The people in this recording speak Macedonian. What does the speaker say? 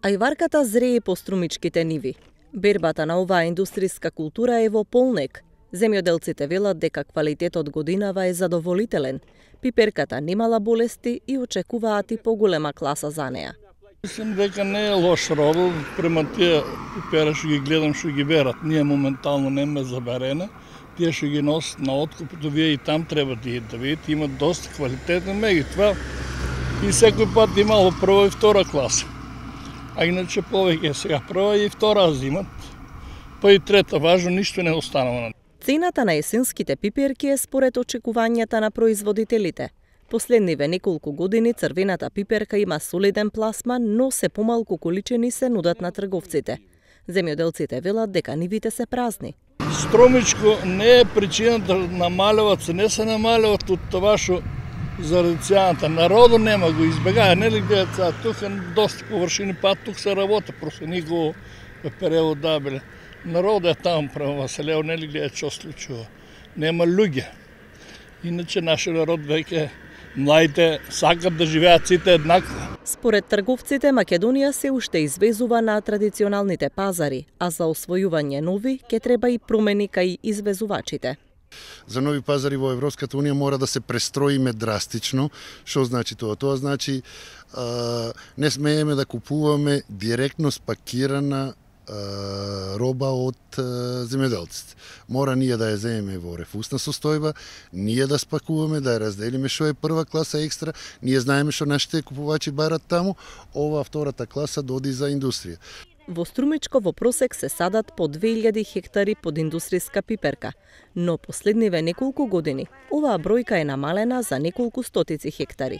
Ајварката зрее по струмичките ниви. Бербата на оваа индустријска култура е во полнек. Земјоделците велат дека квалитетот годинава е задоволителен. Пиперката немала болести и очекуваат и поголема класа за неа. Мислам дека не е лош родот, према тие пипера што ги гледам што ги берат. Ние моментално нема забарене, тие што ги носат на откуп, вие и там треба да видите, имат доста квалитетни меѓутоа и секој пат имало прва и втора класа. А иначе повеќе сега прва и втора зимат, па и трета, важно ништо не останало. Цената на есенските пиперки е според очекувањата на производителите. Последниве неколку години црвената пиперка има солиден пласман, но се помалку количини се нудат на трговците. Земјоделците велат дека нивите се празни. Стромичко не е причина да намалуват, не се намалуват од това што заради цената. Народот нема го избегава, нели гледат тука доста површини, па тук се работи, просто никого перевод дабеле. Народот е таму према Василево, нели гледа што случува. Нема луѓе. Иначе нашиот народ веќе младите сакат да живеат сите еднакво. Според трговците, Македонија се уште извезува на традиционалните пазари, а за освојување нови ќе треба и промени кај извезувачите. За нови пазари во Европската унија мора да се престроиме драстично. Што значи тоа? Тоа значи не смееме да купуваме директно спакирана роба од земјоделците. Мора ние да ја земеме во рефусна состојба, ние да спакуваме, да ја разделиме што е прва класа екстра, ние знаеме што нашите купувачи барат таму, ова втората класа доди за индустрија. Во Струмичко во просек се садат по 2000 хектари под индустријска пиперка, но последниве неколку години оваа бројка е намалена за неколку стотици хектари.